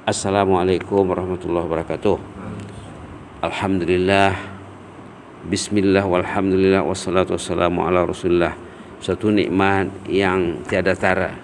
Assalamualaikum warahmatullahi wabarakatuh. Alhamdulillah, bismillah walhamdulillah wassalatu wassalamu ala rasulillah. Suatu nikmat yang tiada tara,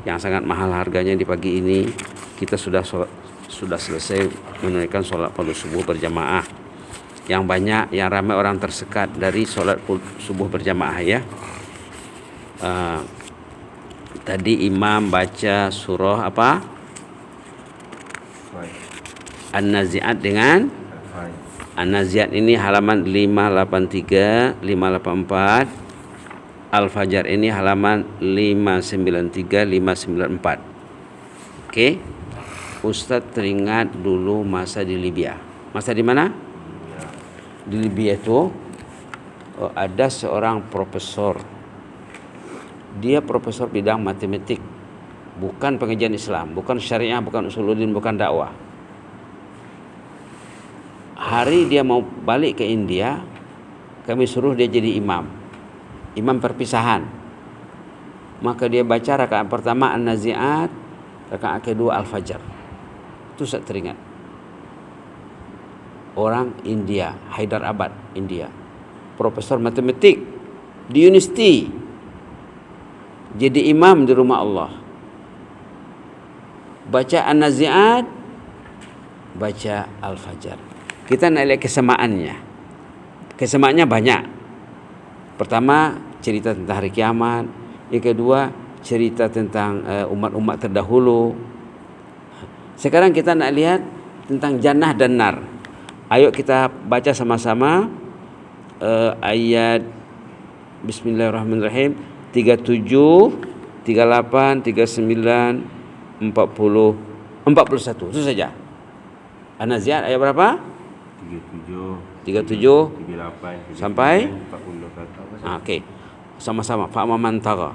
yang sangat mahal harganya di pagi ini. Kita sudah selesai menunaikan sholat fardu subuh berjamaah. Yang banyak, yang ramai orang tersekat dari sholat subuh berjamaah ya. Tadi imam baca surah apa? An-Nazi'at dengan An-Nazi'at ini halaman 583, 584. Al-Fajr ini halaman 593, 594. Oke. Ustadz teringat dulu masa di Libya. Masa di mana? Di Libya itu ada seorang profesor. Dia profesor bidang matematik. Bukan pengajian Islam, bukan syariah, bukan usuluddin, bukan dakwah. Hari dia mau balik ke India, kami suruh dia jadi imam perpisahan. Maka dia baca rakaat pertama An-Nazi'at, rakaat kedua Al-Fajr. Itu saya teringat. Orang India, Hyderabad, India, profesor matematik di university, jadi imam di rumah Allah. Baca An-Nazi'at, baca Al-Fajr. Kita nak lihat kesamaannya. Kesamaannya banyak. Pertama, cerita tentang hari kiamat. Yang kedua, cerita tentang umat-umat terdahulu. Sekarang kita nak lihat tentang jannah dan nar. Ayo kita baca sama-sama ayat Bismillahirrahmanirrahim 37, 38, 39, 40, 41. Itu saja. An-Nazi'at ayat berapa? 37 38 sampai 40. Okey. Sama-sama. Fa man tagha.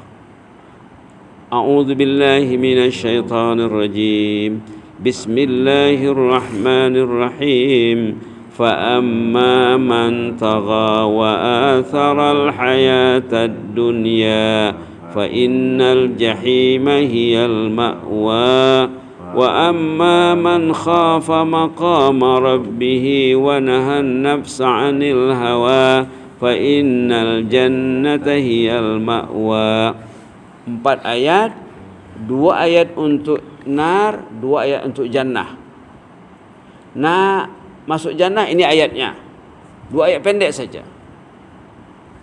A'udzu billahi minasyaitonir rajim. Bismillahirrahmanirrahim. Fa amma man tagha wa athara al-hayatad dunya fa innal jahima hiyal ma'wa. Wa amma man khafa maqama rabbih wa nahan nafsa 'anil hawa fa innal jannata hiyal ma'wa. 4 ayat, 2 ayat untuk nar, 2 ayat untuk jannah. Nak masuk jannah ini ayatnya. 2 ayat pendek saja.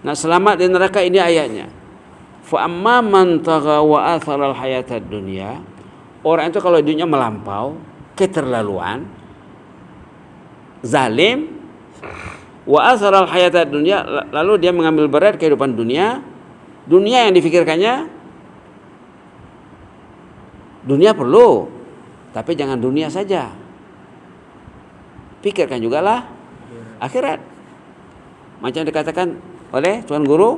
Nak selamat dari neraka ini ayatnya. Fa amma man tagha wa athara al hayatad dunya. Orang itu kalau dunia melampau, keterlaluan, zalim, wa asaral hayatad dunia, lalu dia mengambil berat kehidupan dunia. Dunia yang difikirkannya, dunia perlu, tapi jangan dunia saja. Pikirkan jugalah akhirat. Macam dikatakan oleh Tuan Guru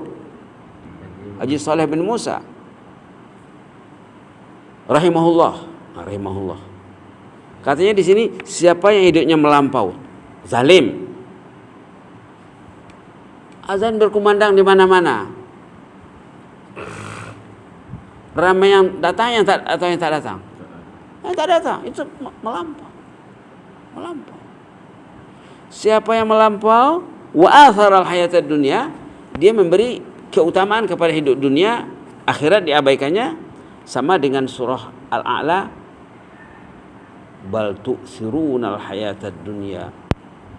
Haji Saleh bin Musa rahimahullah. Katanya di sini, siapa yang hidupnya melampau, zalim, azan berkumandang di mana-mana, ramai yang datang atau yang tak datang. Yang tak datang itu melampau. Siapa yang melampau wa atharal hayatad dunya, dia memberi keutamaan kepada hidup dunia, akhirat diabaikannya. Sama dengan surah Al-A'la, bal tu'thirunal hayatad dunya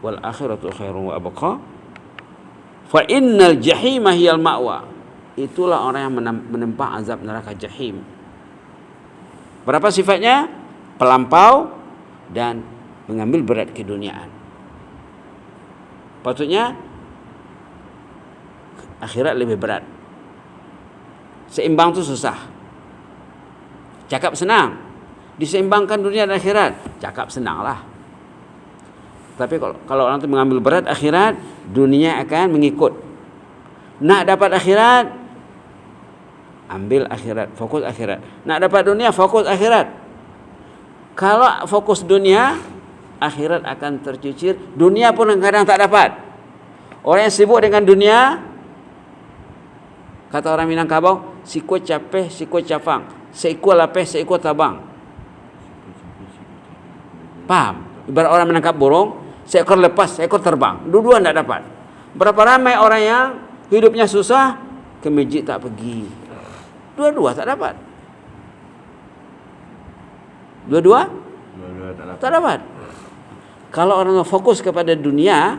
wal akhiratu khairun wa abqa fa innal jahima hiyal ma'wa. Itulah orang yang menempa azab neraka jahim. Berapa sifatnya? Pelampau dan mengambil berat keduniaan. Patutnya akhirat lebih berat. Seimbang itu susah. Cakap senang. Diseimbangkan dunia dan akhirat, cakap senanglah. Tapi kalau orang itu mengambil berat akhirat, dunia akan mengikut. Nak dapat akhirat, ambil akhirat, fokus akhirat. Nak dapat dunia, fokus akhirat. Kalau fokus dunia, akhirat akan tercicir. Dunia pun kadang tak dapat. Orang yang sibuk dengan dunia, kata orang Minangkabau, siko capeh, siko cafang. Seikut lapeh, seikut tabang. Paham? Ibarat orang menangkap burung, seekor lepas, seekor terbang. Dua-dua tidak dapat. Berapa ramai orang yang hidupnya susah, ke masjid tak pergi. Dua-dua tak dapat. Dua-dua tak dapat. Kalau orang fokus kepada dunia,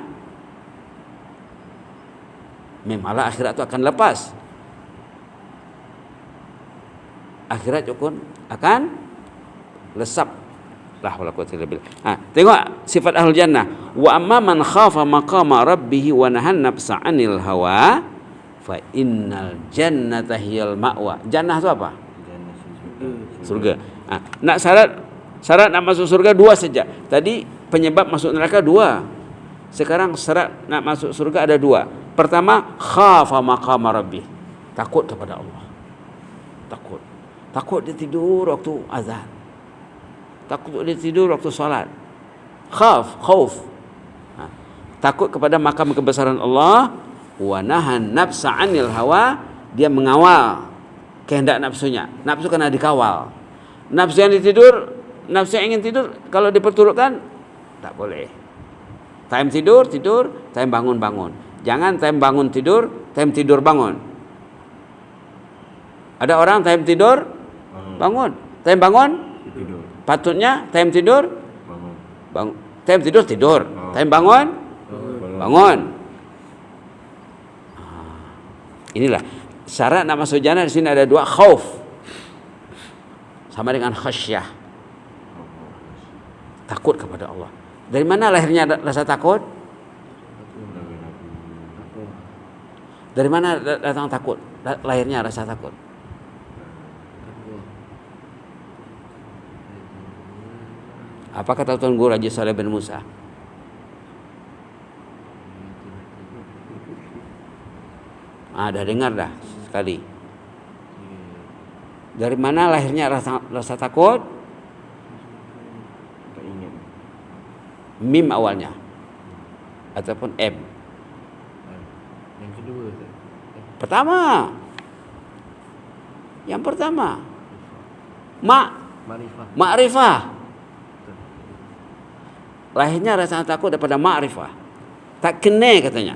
memanglah akhirat itu akan lepas. Akhirat pun akan lesap. La haula quwwata illa billah. Tengok sifat ahlul jannah. Wa amma man khafa maqama rabbih wa nahan nafsa 'anil hawa fa innal jannata hiyal ma'wa. Jannah itu apa? Surga. Nak syarat nak masuk surga dua saja. Tadi penyebab masuk neraka dua. Sekarang syarat nak masuk surga ada dua. Pertama, khafa maqama rabbih. Takut kepada Allah. Takut dia tidur waktu azan. Takut dia tidur waktu solat. Khauf. Takut kepada makam kebesaran Allah. Wa nahan nafsa 'anil hawa, dia mengawal kehendak nafsunya. Nafsu kena dikawal. Nafsu yang ingin tidur kalau diperturutkan tak boleh. Time tidur, time bangun. Jangan time bangun tidur, time tidur bangun. Ada orang time tidur bangun, time bangun tidur. Patutnya time tidur bangun. Time tidur, time bangun bangun. Inilah syarat nak masuk jannah. Di sini ada dua, khauf sama dengan khasyah. Takut kepada Allah. Dari mana lahirnya rasa takut? Dari mana datang takut? Lahirnya rasa takut. Apa kata Tuan Guru Haji Saleh bin Musa? Dah dengar dah sekali. Dari mana lahirnya rasa takut? Mim awalnya ataupun M. Yang kedua Yang pertama Ma'rifah. Lahirnya rasa takut daripada ma'rifah. Tak kenal katanya.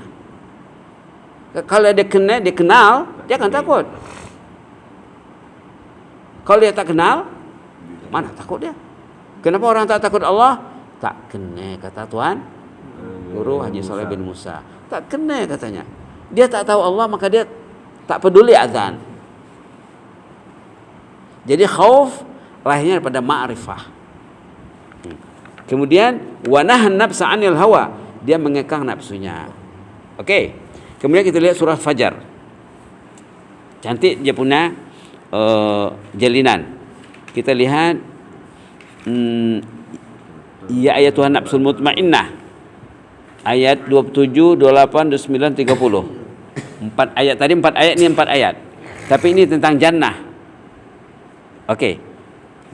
Kalau dia kenal, dia kenal, dia akan takut. Kalau dia tak kenal, mana takut dia? Kenapa orang tak takut Allah? Tak kenal, kata Tuan Guru Haji Saleh bin Musa. Tak kenal katanya. Dia tak tahu Allah, maka dia tak peduli azan. Jadi khauf lahirnya daripada ma'rifah. Kemudian wa nahan nafsa 'anil hawa, dia mengekang nafsunya. Okey. Kemudian kita lihat surah Fajar. Cantik dia punya jalinan. Kita lihat ya ayatuhan nafsul mutmainnah. Ayat 27, 28, 29, 30. 4 ayat tadi, 4 ayat ni 4 ayat. Tapi ini tentang jannah. Okey.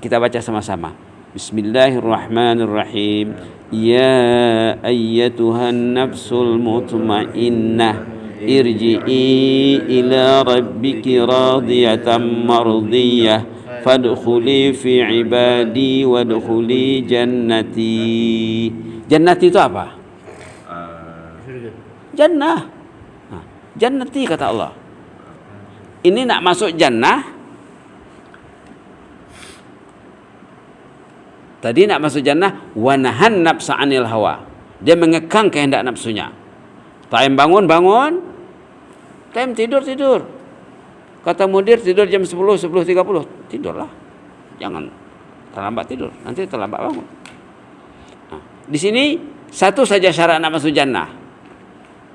Kita baca sama-sama. Bismillahirrahmanirrahim. Ya ayyatuhan nafsul mutmainnah, irji'i ila rabbiki radiyatan mardiyah, fadkhuli fi ibadi wadkhuli jannati. Jannati itu apa? Jannah. Jannati kata Allah. Ini nak masuk jannah. Tadi nak masuk jannah, wa nahan nafsa 'anil hawa. Dia mengekang kehendak nafsunya. Time bangun, time tidur. Kata mudir tidur jam 10:30, tidurlah. Jangan terlambat tidur, nanti terlambat bangun. Di sini satu saja syarat nak masuk jannah.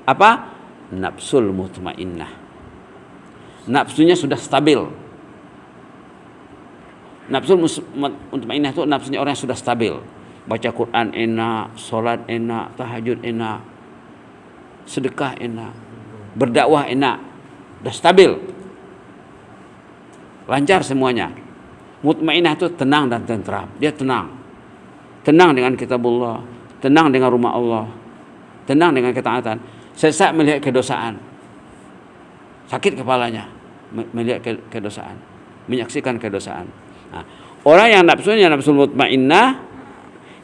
Apa? Nafsul mutmainnah. Nafsunya sudah stabil. Nafsul mutmainnah itu nafsunya orang yang sudah stabil. Baca Quran enak, solat enak, tahajud enak, sedekah enak, berdakwah enak, dah stabil, lancar semuanya. Mutmainnah itu tenang dan tentram. Dia tenang dengan kitabullah, tenang dengan rumah Allah, tenang dengan ketaatan. Sesak melihat kedosaan, sakit kepalanya melihat kedosaan, menyaksikan kedosaan. Orang yang nafsul mutmainnah,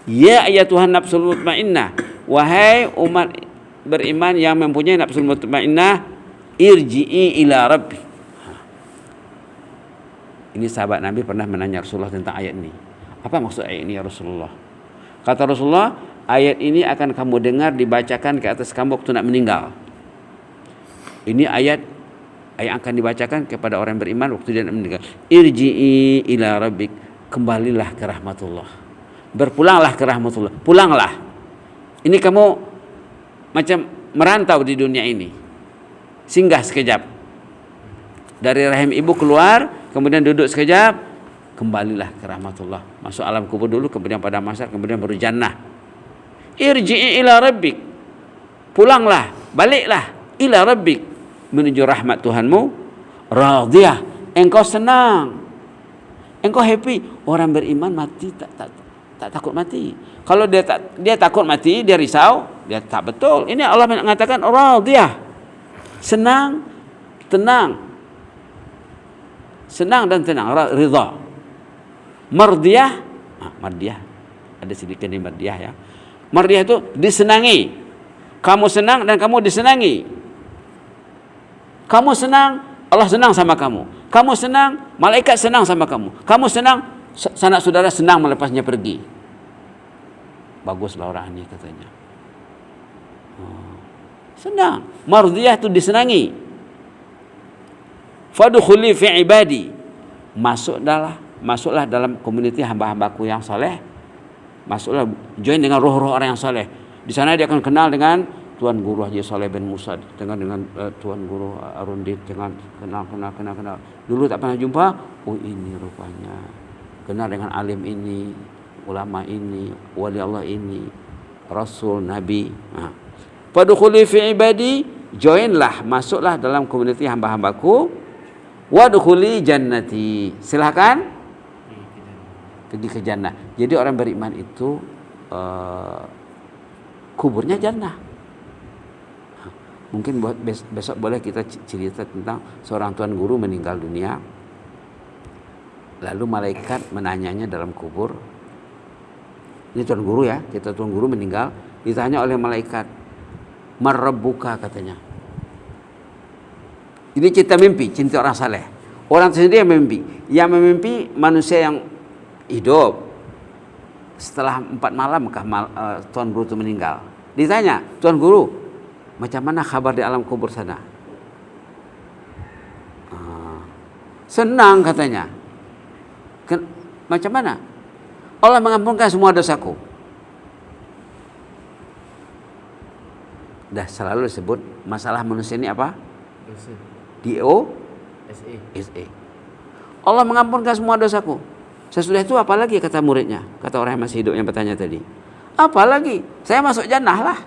Ya ayatuhan nafsul mutmainnah, wahai umat beriman yang mempunyai nafsul mutmainnah, irji'i ila rabbi. Ini sahabat Nabi pernah menanya Rasulullah tentang ayat ini. Apa maksud ayat ini ya Rasulullah? Kata Rasulullah, ayat ini akan kamu dengar dibacakan ke atas kamu waktu nak meninggal. Ini ayat yang akan dibacakan kepada orang beriman waktu dia nak meninggal. Irji'i ila rabbik, kembalilah ke rahmatullah. Berpulanglah ke rahmatullah. Pulanglah. Ini kamu macam merantau di dunia ini. Singgah sekejap. Dari rahim ibu keluar, kemudian duduk sekejap, kembalilah ke rahmatullah. Masuk alam kubur dulu, kemudian pada masyar, kemudian baru jannah. Irji'i ila rabbik. Pulanglah, baliklah ila rabbik, menuju rahmat Tuhanmu. Radiyah, engkau senang, engkau happy. Orang beriman mati tak takut mati. Kalau dia takut mati, dia risau, dia tak betul. Ini Allah mengatakan radiyah, senang, tenang, senang dan tenang, ridha. Mardiyah, mardiyah, ada sedikit di mardiyah ya. Mardiyah itu disenangi. Kamu senang dan kamu disenangi. Kamu senang, Allah senang sama kamu. Kamu senang, malaikat senang sama kamu. Kamu senang, sanak saudara senang melepasnya pergi. Baguslah orang ini katanya. Senang. Mardiyah itu disenangi. Fadkhuli fi ibadi. Masuklah dalam komuniti hamba-hambaku yang soleh. Masuklah, join dengan roh-roh orang yang soleh. Di sana dia akan kenal dengan Tuan Guru Haji Saleh bin Musa, dengan Tuan Guru Arundit, dengan kenal. Dulu tak pernah jumpa, oh ini rupanya. Kenal dengan alim ini, ulama ini, wali Allah ini, Rasul, Nabi. Fadkhuli fi ibadi, joinlah, masuklah dalam komuniti hamba-hambaku. Wadkhuli jannati, silakan pergi ke jannah. Jadi orang beriman itu kuburnya jannah. Mungkin besok boleh kita cerita tentang seorang tuan guru meninggal dunia. Lalu malaikat menanyanya dalam kubur. Ini tuan guru ya, kita tuan guru meninggal, ditanya oleh malaikat, "Marabbuka?" katanya. Ini cerita mimpi, cerita orang saleh. Orang sendiri yang mimpi. Yang memimpi manusia yang hidup. Setelah 4 malam tuan guru itu meninggal. Ditanya, "Tuan guru, macam mana kabar di alam kubur sana?" Senang katanya. Macam mana? Allah mengampunkan semua dosaku. Dah selalu disebut masalah manusia ini apa? Dosa. D-O-S-A. Allah mengampunkan semua dosaku. Sesudah itu apa lagi kata muridnya? Kata orang yang masih hidup yang bertanya tadi. Apa lagi? Saya masuk jannah lah.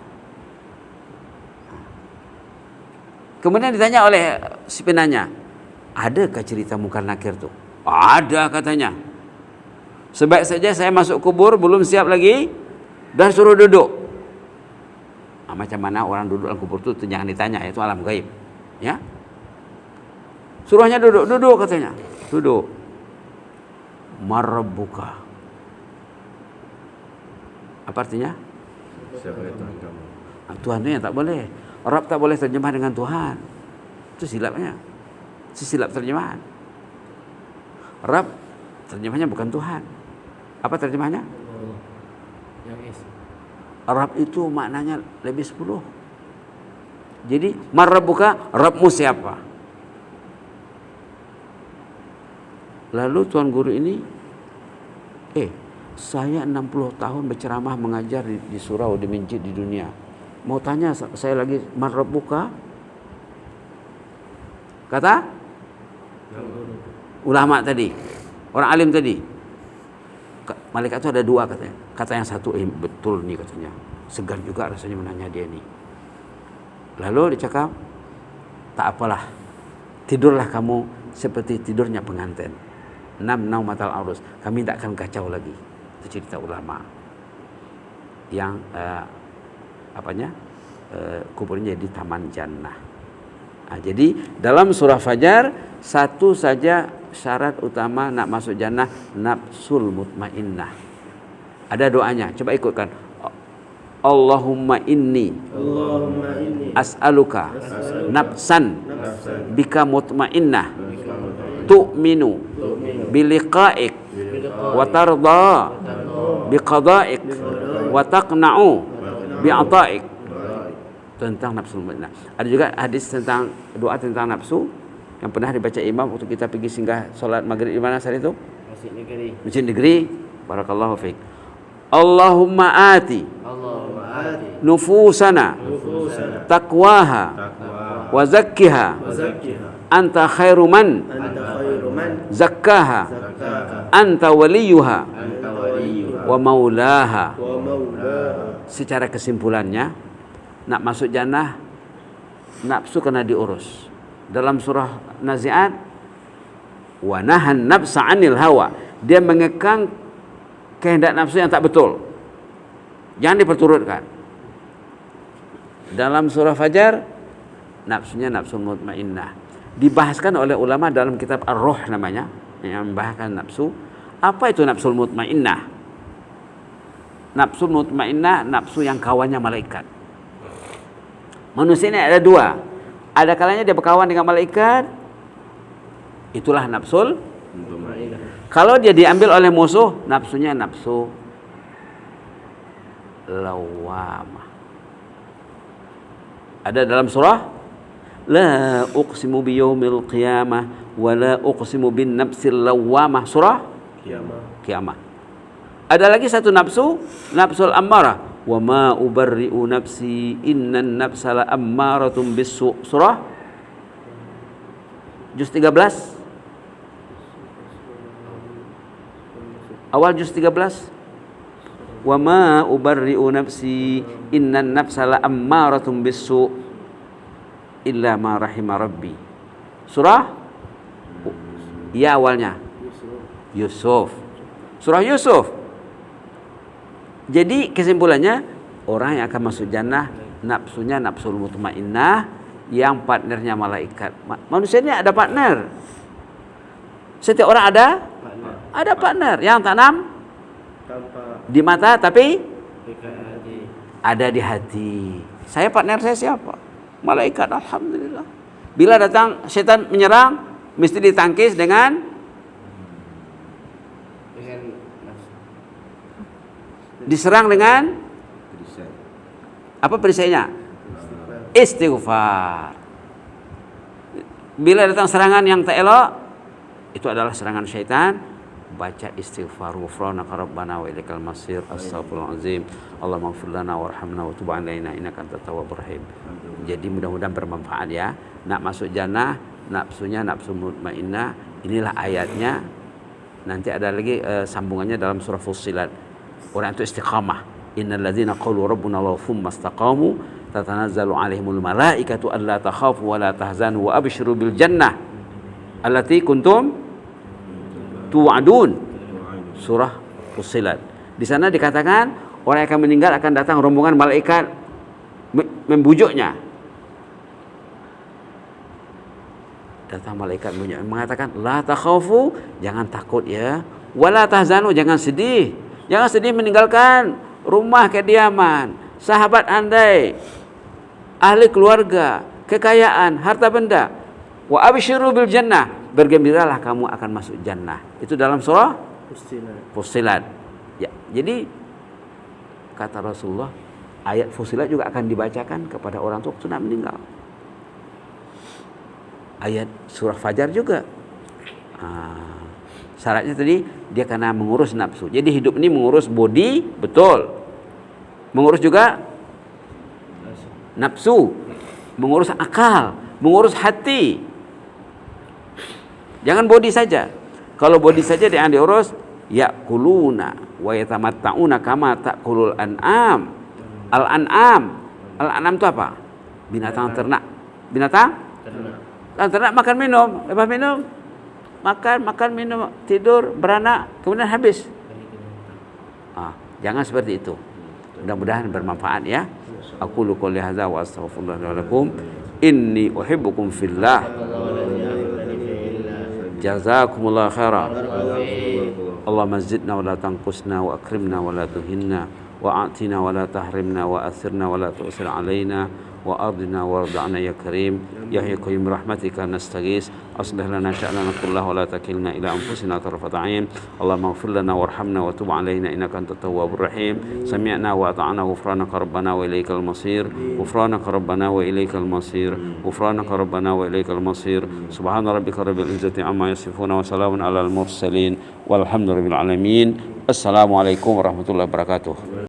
Kemudian ditanya oleh si penanya, adakah cerita Munkar Nakir tu? Ada katanya. Sebaik saja saya masuk kubur belum siap lagi dan suruh duduk. Macam mana orang duduk dalam kubur tu jangan ditanya, itu alam gaib. Ya. Suruhnya duduk katanya. Duduk. Marabbuka. Apa artinya? Siapa Tuhan kamu? Tuhan itu yang tak boleh. Arab tak boleh terjemah dengan Tuhan. Itu silapnya. Itu silap terjemahan. Arab terjemahnya bukan Tuhan. Apa terjemahnya? Yang is. Arab itu maknanya lebih 10. Jadi marabbuka, Rabbmu siapa? Lalu tuan guru ini, saya 60 tahun berceramah mengajar di surau, di masjid di dunia. Mau tanya saya lagi, marabbuka? Kata ulama tadi, orang alim tadi. Malaikat itu ada 2 katanya. Kata yang satu, betul nih katanya. Segar juga rasanya menanya dia nih. Lalu dia cakap, tak apalah, tidurlah kamu seperti tidurnya pengantin. Nam naumatal arus. Kami tak akan kacau lagi. Itu cerita ulama yang kuburnya di taman jannah. Jadi dalam surah Fajar satu saja syarat utama nak masuk jannah, nafsul mutmainnah. Ada doanya, coba ikutkan. Allahumma inni as'aluka nafsan bika mutmainnah tu'minu biliqa'ik wa tarda biqada'ik wa taqna'u bi'ata'ik. Tentang nafsu mutmainnah. Ada juga hadis tentang doa tentang nafsu yang pernah dibaca imam waktu kita pergi singgah solat maghrib di mana saat itu? Masjid Negeri. Barakallahu fiik. Allahumma ati nufusana taqwaha wa zakkiha anta khairu man zakkaha anta waliyuha wa maulaha. Secara kesimpulannya, nak masuk jannah nafsu kena diurus. Dalam surah Nazi'at, wa nahan nafsa 'anil hawa, dia mengekang kehendak nafsu yang tak betul, jangan diperturutkan. Dalam surah Fajar, nafsunya nafsu mutmainnah. Dibahaskan oleh ulama dalam kitab Ar-Ruh namanya, yang membahaskan nafsu. Apa itu nafsu mutmainnah? Nafsu mutmainnah, nafsu yang kawannya malaikat. Manusia ini ada dua. Ada kalanya dia berkawan dengan malaikat, itulah nafsul. Kalau dia diambil oleh musuh, nafsunya nafsu lawamah. Ada dalam surah la uqsimu biyaumil qiyamah wa la uqsimu bin nafsil lawamah, surah Qiyamah. Ada lagi satu nafsu, nafsul ammarah. Wa ma ubarri'u nafsi innan nafsa la ammaratum bisu', surah juz 13, awal juz 13. Wa ma ubarri'u nafsi innan nafsa la ammaratum bisu' illa ma rahima rabbi, surah ya awalnya Yusuf, surah Yusuf. Jadi kesimpulannya, orang yang akan masuk jannah nafsunya nafsul mutmainnah, yang partnernya malaikat. Manusia ini ada partner. Setiap orang ada partner yang tanam di mata tapi ada di hati. Saya partner saya siapa? Malaikat, alhamdulillah. Bila datang setan menyerang, mesti ditangkis dengan diserang dengan apa perisainya? Istighfar. Bila datang serangan yang tak elok, itu adalah serangan syaitan, baca istighfar, ghufranaka rabbana wa ilaikal masir, astaghfirullahalazim, Allahumma ighfir lana warhamna wa tub 'alaina innaka antat tawwabur rahim. Jadi mudah-mudahan bermanfaat ya. Nak masuk jannah, nafsunya nafsu mutmainnah. Inilah ayatnya. Nanti ada lagi sambungannya dalam surah Fussilat. Orang itu istiqamah. Innal ladzina qalu rabbuna Allah tsumma istaqamu tatanazzalu 'alaihimul malaikatu alla takhafu wa la tahzanu wa abshiru bil jannah allati kuntum tu'adun, surah Fussilat. Di sana dikatakan orang yang akan meninggal akan datang rombongan malaikat membujuknya. Datang malaikat mengatakan la takhafu, jangan takut ya, wala tahzanu, jangan sedih. Jangan sedih meninggalkan rumah kediaman, sahabat andai, ahli keluarga, kekayaan, harta benda. Wa abshiru bil jannah, bergembiralah kamu akan masuk jannah. Itu dalam surah Fussilat. Ya, jadi kata Rasulullah, ayat Fussilat juga akan dibacakan kepada orang tua sudah meninggal. Ayat surah Fajar juga. Syaratnya tadi dia kena mengurus nafsu. Jadi hidup ini mengurus body, betul. Mengurus juga nafsu, mengurus akal, mengurus hati. Jangan body saja. Kalau body saja yang diurus, yakuluna wa yatamatta'una kama ta'kulul an'am. Al-an'am itu apa? Binatang ternak. Binatang ternak makan minum, lepas minum makan minum, tidur, beranak, kemudian habis. Jangan seperti itu. Mudah-mudahan bermanfaat ya. Aku qouli hadza wa astaghfirullah lakum. Inni uhibbukum fillah. Jazakumullah khairan. Allahumma zidna wa la tanqusna wa akrimna wa la tuhinna wa a'tina wa la tahrimna wa athirna wa la tu'sir alaina wa ardina warḍa'na ya karim ya hayyu qayyum rahmatika nastaghis aslih lana sya'nana kullahu wa la takilna ila anfusina tarfata 'ain Allahumma ighfir lana warhamna wa tub 'alaina innaka antat tawwabur rahim sami'na wa ata'na ghufranaka rabbana wa ilaikal masir ghufranaka rabbana wa ilaikal masir ghufranaka rabbana wa ilaikal masir subhana rabbika rabbil izzati amma yasifun wa salamun alal mursalin walhamdulillahi alamin. Assalamualaikum warahmatullahi wabarakatuh.